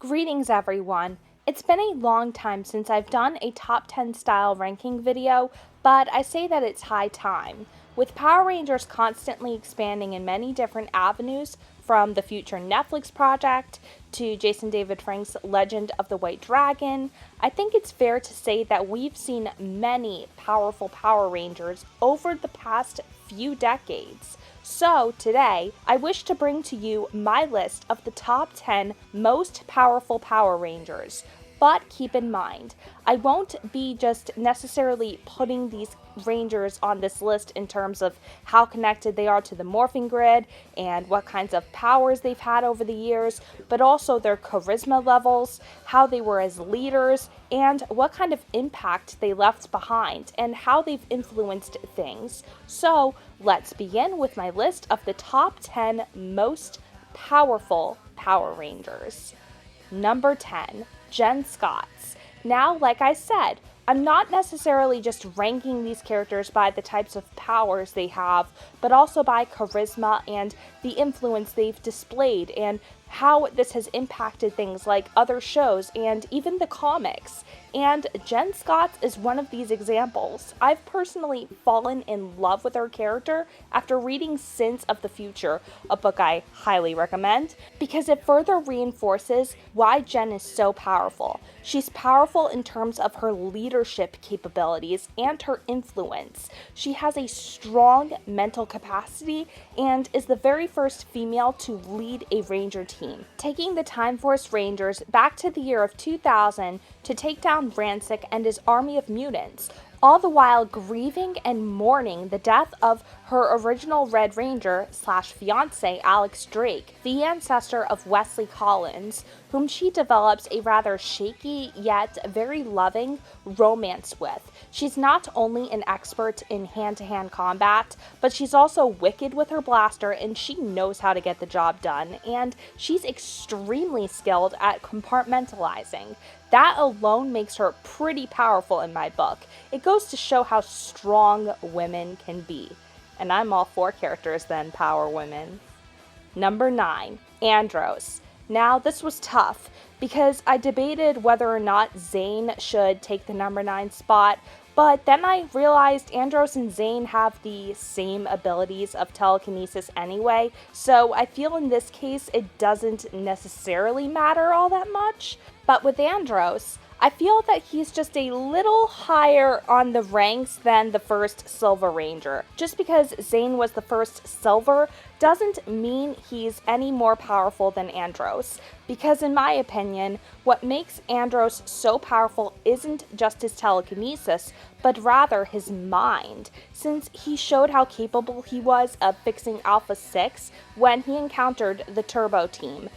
Greetings everyone! It's been a long time since I've done a top 10 style ranking video, but I say that it's high time. With Power Rangers constantly expanding in many different avenues, from the future Netflix project to Jason David Frank's Legend of the White Dragon, I think it's fair to say that we've seen many powerful Power Rangers over the past few decades. So today, I wish to bring to you my list of the top 10 most powerful Power Rangers. But keep in mind, I won't be just necessarily putting these Rangers on this list in terms of how connected they are to the morphing grid and what kinds of powers they've had over the years, but also their charisma levels, how they were as leaders, and what kind of impact they left behind, and how they've influenced things. So let's begin with my list of the top 10 most powerful Power Rangers. Number 10. Jen Scotts. Now, like I said, I'm not necessarily just ranking these characters by the types of powers they have, but also by charisma and the influence they've displayed and how this has impacted things like other shows and even the comics. And Jen Scotts is one of these examples. I've personally fallen in love with her character after reading Sins of the Future, a book I highly recommend, because it further reinforces why Jen is so powerful. She's powerful in terms of her leadership capabilities and her influence. She has a strong mental capacity and is the very first female to lead a Ranger team, taking the Time Force Rangers back to the year of 2000 to take down Rancic and his army of mutants, all the while grieving and mourning the death of her original Red Ranger / fiancé Alex Drake, the ancestor of Wesley Collins, whom she develops a rather shaky yet very loving romance with. She's not only an expert in hand-to-hand combat, but she's also wicked with her blaster and she knows how to get the job done, and she's extremely skilled at compartmentalizing. That alone makes her pretty powerful in my book. It goes to show how strong women can be. And I'm all for characters then power women. Number 9, Andros. Now, this was tough because I debated whether or not Zane should take the number 9 spot, but then I realized Andros and Zane have the same abilities of telekinesis anyway, so I feel in this case it doesn't necessarily matter all that much. But with Andros, I feel that he's just a little higher on the ranks than the first Silver Ranger. Just because Zane was the first Silver doesn't mean he's any more powerful than Andros. Because in my opinion, what makes Andros so powerful isn't just his telekinesis, but rather his mind, since he showed how capable he was of fixing Alpha 6 when he encountered the Turbo team.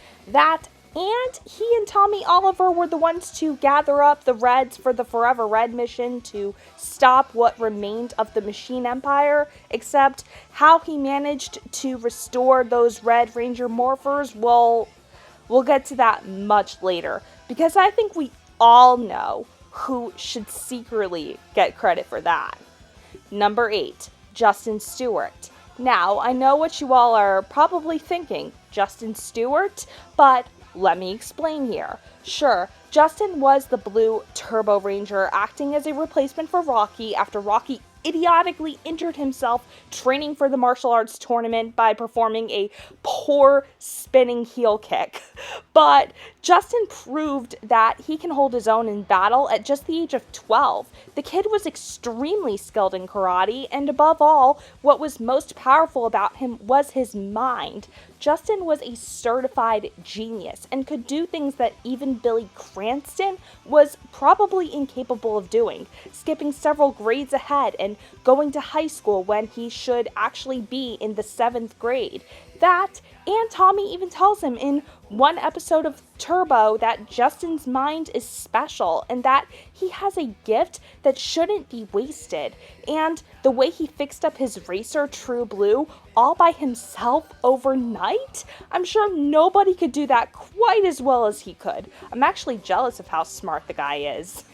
And he and Tommy Oliver were the ones to gather up the Reds for the Forever Red mission to stop what remained of the Machine Empire, except how he managed to restore those Red Ranger morphers, well, we'll get to that much later, because I think we all know who should secretly get credit for that. Number 8, Justin Stewart. Now, I know what you all are probably thinking, Justin Stewart, but let me explain here. Sure, Justin was the blue Turbo Ranger acting as a replacement for Rocky after Rocky idiotically injured himself training for the martial arts tournament by performing a poor spinning heel kick. But Justin proved that he can hold his own in battle at just the age of 12. The kid was extremely skilled in karate, and above all, what was most powerful about him was his mind. Justin was a certified genius and could do things that even Billy Cranston was probably incapable of doing, skipping several grades ahead and going to high school when he should actually be in the 7th grade. That, and Tommy even tells him in one episode of Turbo that Justin's mind is special and that he has a gift that shouldn't be wasted. And the way he fixed up his racer True Blue all by himself overnight, I'm sure nobody could do that quite as well as he could. I'm actually jealous of how smart the guy is.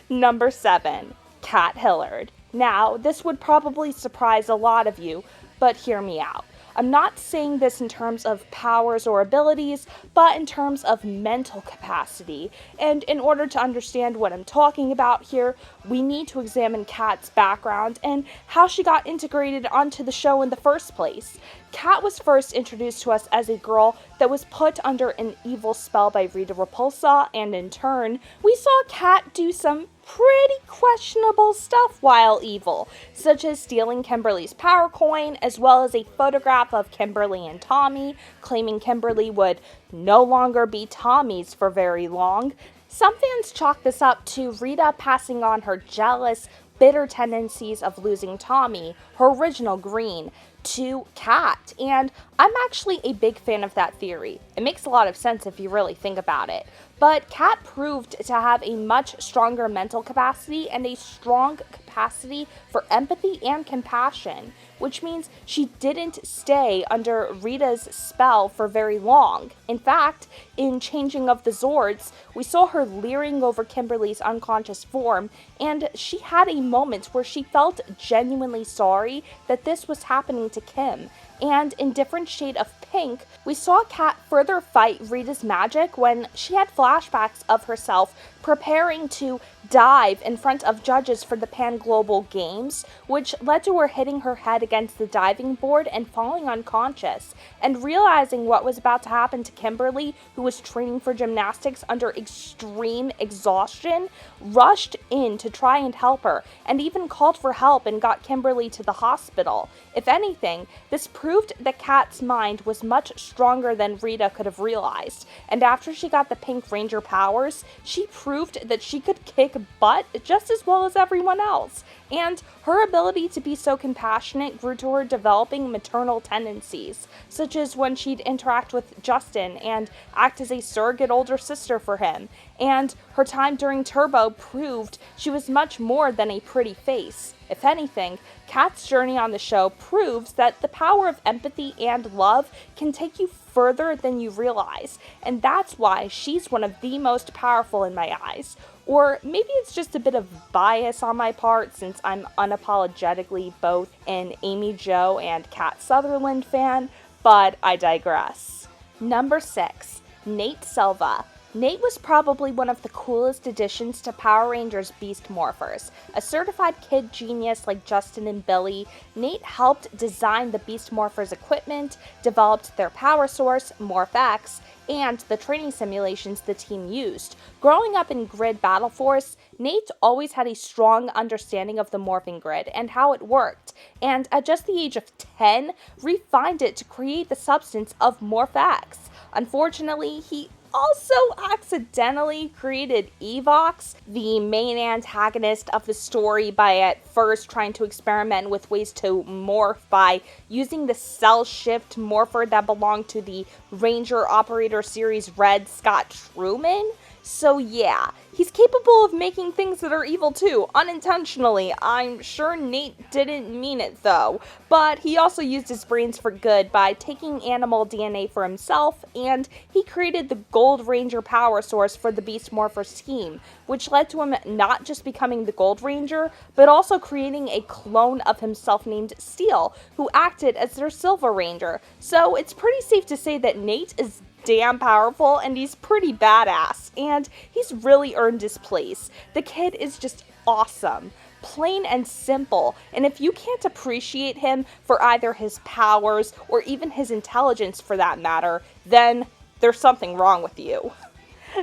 Number 7, Kat Hillard. Now, this would probably surprise a lot of you, but hear me out. I'm not saying this in terms of powers or abilities, but in terms of mental capacity. And in order to understand what I'm talking about here, we need to examine Kat's background and how she got integrated onto the show in the first place. Kat was first introduced to us as a girl that was put under an evil spell by Rita Repulsa, and in turn, we saw Kat do some pretty questionable stuff while evil, such as stealing Kimberly's power coin, as well as a photograph of Kimberly and Tommy, claiming Kimberly would no longer be Tommy's for very long. Some fans chalk this up to Rita passing on her jealous, bitter tendencies of losing Tommy, her original Green, to Kat, and I'm actually a big fan of that theory. It makes a lot of sense if you really think about it. But Kat proved to have a much stronger mental capacity and a strong capacity for empathy and compassion, which means she didn't stay under Rita's spell for very long. In fact, in Changing of the Zords, we saw her leering over Kimberly's unconscious form, and she had a moment where she felt genuinely sorry that this was happening to Kim. And in Different Shade of Pink, we saw Kat further fight Rita's magic when she had flashbacks of herself preparing to dive in front of judges for the Pan Global Games, which led to her hitting her head against the diving board and falling unconscious, and realizing what was about to happen to Kimberly, who was training for gymnastics under extreme exhaustion, rushed in to try and help her, and even called for help and got Kimberly to the hospital. If anything, this proved that Kat's mind was much stronger than Rita could have realized, and after she got the Pink Ranger powers, she proved that she could kick butt just as well as everyone else, and her ability to be so compassionate grew to her developing maternal tendencies, such as when she'd interact with Justin and act as a surrogate older sister for him, and her time during Turbo proved she was much more than a pretty face. If anything, Kat's journey on the show proves that the power of empathy and love can take you further than you realize, and that's why she's one of the most powerful in my eyes. Or maybe it's just a bit of bias on my part since I'm unapologetically both an Amy Jo and Kat Sutherland fan, but I digress. Number 6. Nate Silva. Nate was probably one of the coolest additions to Power Rangers Beast Morphers. A certified kid genius like Justin and Billy, Nate helped design the Beast Morphers equipment, developed their power source, MorphX, and the training simulations the team used. Growing up in Grid Battle Force, Nate always had a strong understanding of the morphing grid and how it worked, and at just the age of 10, refined it to create the substance of MorphX. Unfortunately, he also accidentally created Evox, the main antagonist of the story, by at first trying to experiment with ways to morph by using the cell shift morpher that belonged to the Ranger Operator Series Red Scott Truman. So yeah, he's capable of making things that are evil too, unintentionally. I'm sure Nate didn't mean it though, but he also used his brains for good by taking animal DNA for himself, and he created the Gold Ranger power source for the Beast Morphers team, which led to him not just becoming the Gold Ranger, but also creating a clone of himself named Steel, who acted as their Silver Ranger. So it's pretty safe to say that Nate is damn powerful, and he's pretty badass, and he's really earned his place. The kid is just awesome, plain and simple, and if you can't appreciate him for either his powers or even his intelligence for that matter, then there's something wrong with you.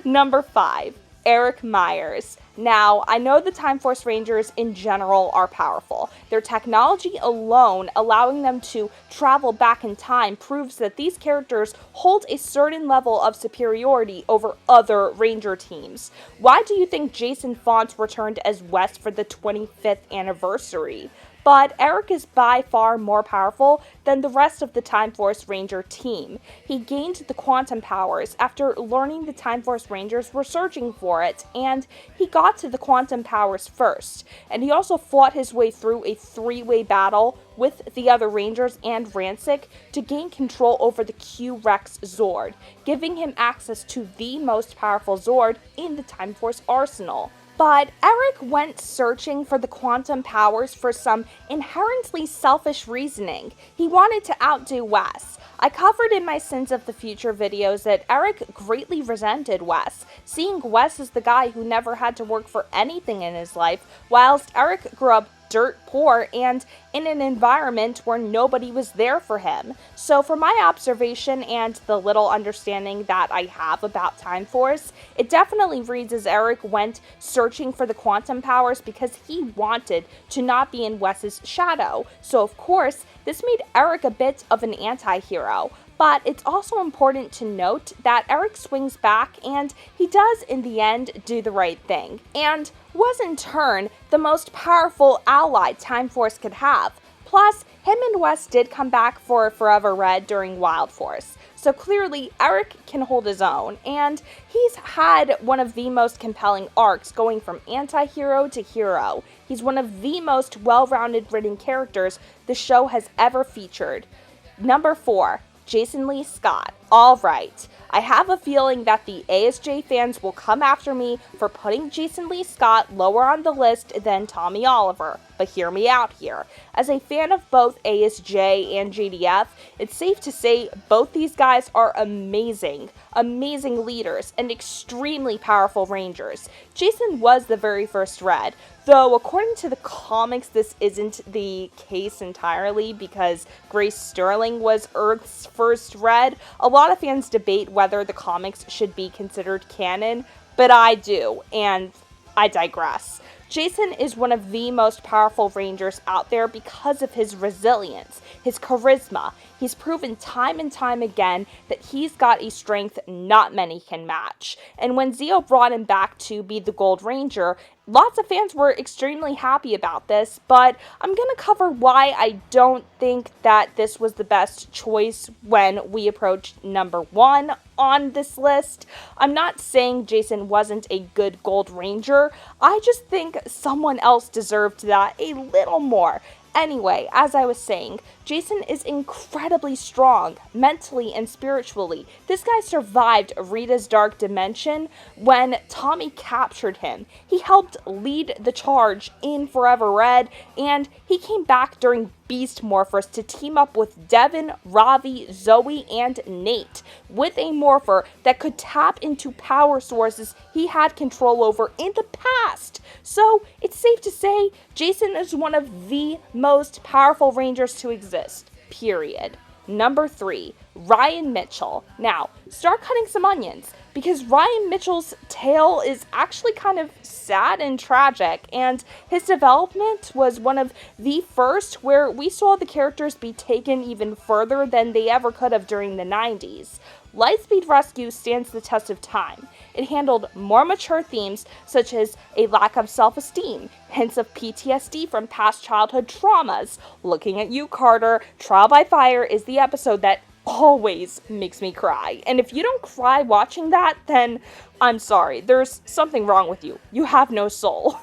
Number 5. Eric Myers. Now, I know the Time Force Rangers in general are powerful. Their technology alone, allowing them to travel back in time, proves that these characters hold a certain level of superiority over other Ranger teams. Why do you think Jason Font returned as Wes for the 25th anniversary? But Eric is by far more powerful than the rest of the Time Force Ranger team. He gained the quantum powers after learning the Time Force Rangers were searching for it, and he got to the quantum powers first. And he also fought his way through a 3-way battle with the other Rangers and Rancic to gain control over the Q-Rex Zord, giving him access to the most powerful Zord in the Time Force arsenal. But Eric went searching for the quantum powers for some inherently selfish reasoning. He wanted to outdo Wes. I covered in my Sins of the Future videos that Eric greatly resented Wes, seeing Wes as the guy who never had to work for anything in his life, whilst Eric grew up dirt poor and in an environment where nobody was there for him. So from my observation and the little understanding that I have about Time Force, it definitely reads as Eric went searching for the quantum powers because he wanted to not be in Wes's shadow. So of course, this made Eric a bit of an anti-hero. But it's also important to note that Eric swings back and he does in the end do the right thing, and was in turn the most powerful ally Time Force could have. Plus, him and Wes did come back for Forever Red during Wild Force. So clearly, Eric can hold his own, and he's had one of the most compelling arcs going from anti-hero to hero. He's one of the most well-rounded written characters the show has ever featured. Number 4. Jason Lee Scott. Alright, I have a feeling that the ASJ fans will come after me for putting Jason Lee Scott lower on the list than Tommy Oliver, but hear me out here. As a fan of both ASJ and JDF, it's safe to say both these guys are amazing leaders and extremely powerful Rangers. Jason was the very first Red, though according to the comics this isn't the case entirely because Grace Sterling was Earth's first Red. A lot of fans debate whether the comics should be considered canon, but I do, and I digress. Jason is one of the most powerful Rangers out there because of his resilience, his charisma. He's proven time and time again that he's got a strength not many can match. And when Zeo brought him back to be the Gold Ranger, lots of fans were extremely happy about this, but I'm going to cover why I don't think that this was the best choice when we approached number 1 on this list. I'm not saying Jason wasn't a good Gold Ranger, I just think someone else deserved that a little more. Anyway, as I was saying, Jason is incredibly strong, mentally and spiritually. This guy survived Rita's dark dimension when Tommy captured him. He helped lead the charge in Forever Red, and he came back during Beast Morphers to team up with Devin, Ravi, Zoe, and Nate, with a morpher that could tap into power sources he had control over in the past. So, it's safe to say, Jason is one of the most powerful Rangers to exist, period. Number 3, Ryan Mitchell. Now, start cutting some onions, because Ryan Mitchell's tale is actually kind of sad and tragic, and his development was one of the first where we saw the characters be taken even further than they ever could have during the 90s. Lightspeed Rescue stands the test of time. It handled more mature themes such as a lack of self-esteem, hints of PTSD from past childhood traumas. Looking at you, Carter, Trial by Fire is the episode that always makes me cry. And if you don't cry watching that, then I'm sorry. There's something wrong with you. You have no soul.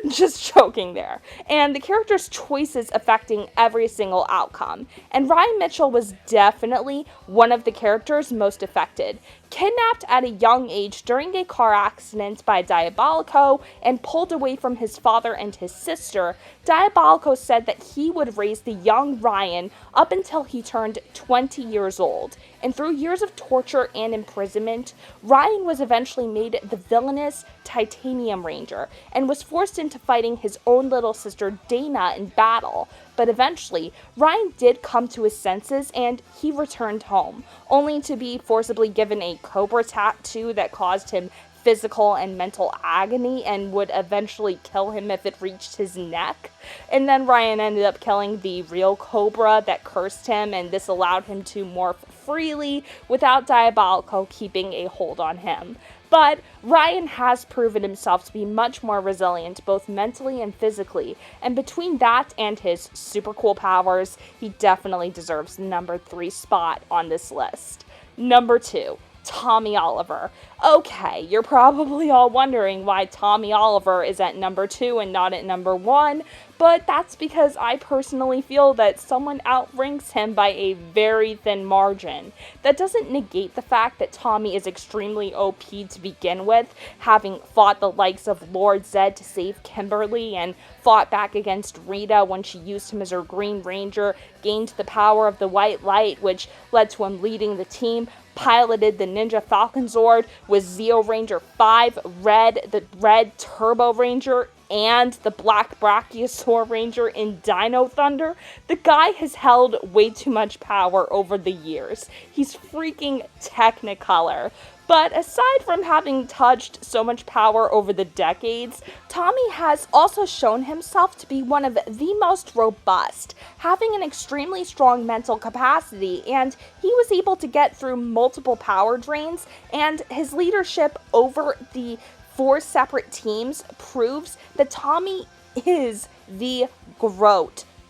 Just joking there. And the character's choices affecting every single outcome. And Ryan Mitchell was definitely one of the characters most affected. Kidnapped at a young age during a car accident by Diabolico and pulled away from his father and his sister, Diabolico said that he would raise the young Ryan up until he turned 20 years old. And through years of torture and imprisonment, Ryan was eventually made the villainous Titanium Ranger and was forced into fighting his own little sister Dana in battle. But eventually, Ryan did come to his senses and he returned home, only to be forcibly given a cobra tattoo that caused him physical and mental agony and would eventually kill him if it reached his neck. And then Ryan ended up killing the real cobra that cursed him, and this allowed him to morph freely without Diabolico keeping a hold on him. But Ryan has proven himself to be much more resilient, both mentally and physically, and between that and his super cool powers, he definitely deserves the number 3 spot on this list. Number 2, Tommy Oliver. Okay, you're probably all wondering why Tommy Oliver is at number 2 and not at number 1, but that's because I personally feel that someone outranks him by a very thin margin. That doesn't negate the fact that Tommy is extremely OP to begin with, having fought the likes of Lord Zed to save Kimberly and fought back against Rita when she used him as her Green Ranger, gained the power of the White Light, which led to him leading the team, piloted the Ninja Falcon Zord with Zeo Ranger 5, the Red Turbo Ranger, and the Black Brachiosaur Ranger in Dino Thunder. The guy has held way too much power over the years. He's freaking Technicolor. But aside from having touched so much power over the decades, Tommy has also shown himself to be one of the most robust, having an extremely strong mental capacity, and he was able to get through multiple power drains, and his leadership over the 4 separate teams proves that Tommy is the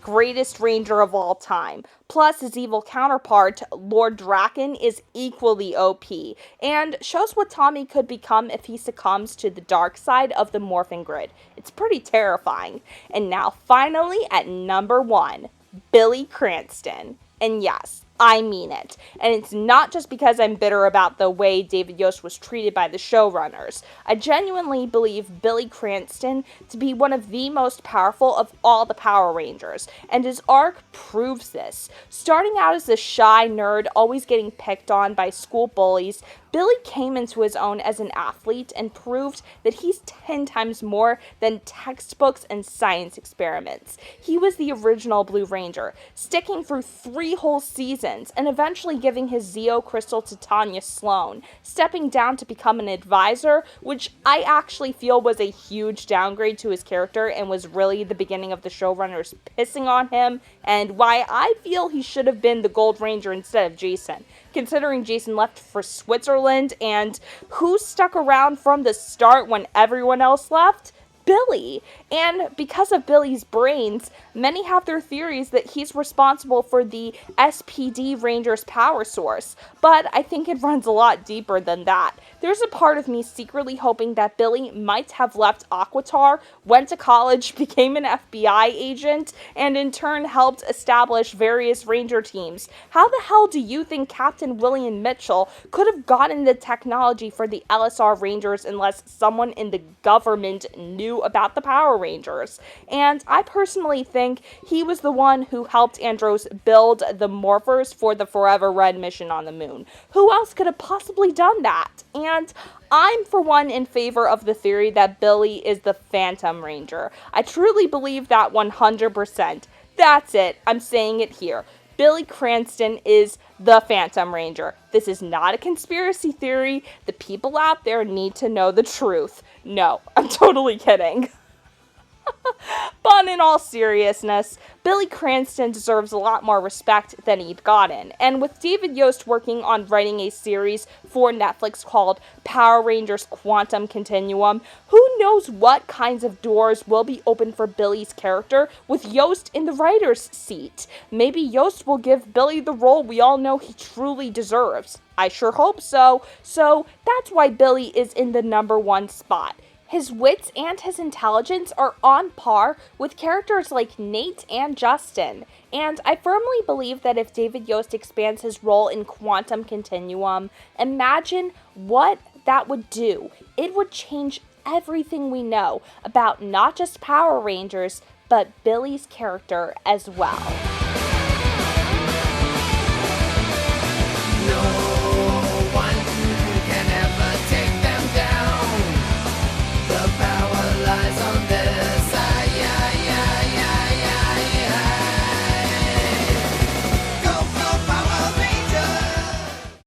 greatest ranger of all time. Plus, his evil counterpart, Lord Draken, is equally OP, and shows what Tommy could become if he succumbs to the dark side of the Morphin Grid. It's pretty terrifying. And now, finally, at number 1, Billy Cranston. And yes, I mean it. And it's not just because I'm bitter about the way David Yost was treated by the showrunners. I genuinely believe Billy Cranston to be one of the most powerful of all the Power Rangers, and his arc proves this. Starting out as a shy nerd, always getting picked on by school bullies, Billy came into his own as an athlete and proved that he's 10 times more than textbooks and science experiments. He was the original Blue Ranger, sticking through 3 whole seasons and eventually giving his Zeo Crystal to Tanya Sloan, stepping down to become an advisor, which I actually feel was a huge downgrade to his character and was really the beginning of the showrunners pissing on him, and why I feel he should have been the Gold Ranger instead of Jason, considering Jason left for Switzerland, and who stuck around from the start when everyone else left? Billy. And because of Billy's brains, many have their theories that he's responsible for the SPD Ranger's power source, but I think it runs a lot deeper than that. There's a part of me secretly hoping that Billy might have left Aquitar, went to college, became an FBI agent, and in turn helped establish various Ranger teams. How the hell do you think Captain William Mitchell could have gotten the technology for the LSR Rangers unless someone in the government knew about the Power Rangers? And I personally think he was the one who helped Andros build the morphers for the Forever Red mission on the moon. Who else could have possibly done that? And I'm, for one, in favor of the theory that Billy is the Phantom Ranger. I truly believe that 100%. That's it. I'm saying it here. Billy Cranston is the Phantom Ranger. This is not a conspiracy theory. The people out there need to know the truth. No, I'm totally kidding. But in all seriousness, Billy Cranston deserves a lot more respect than he'd gotten. And with David Yost working on writing a series for Netflix called Power Rangers Quantum Continuum, who knows what kinds of doors will be open for Billy's character with Yost in the writer's seat. Maybe Yost will give Billy the role we all know he truly deserves. I sure hope so. So that's why Billy is in the number 1 spot. His wits and his intelligence are on par with characters like Nate and Justin, and I firmly believe that if David Yost expands his role in Quantum Continuum, imagine what that would do. It would change everything we know about not just Power Rangers, but Billy's character as well.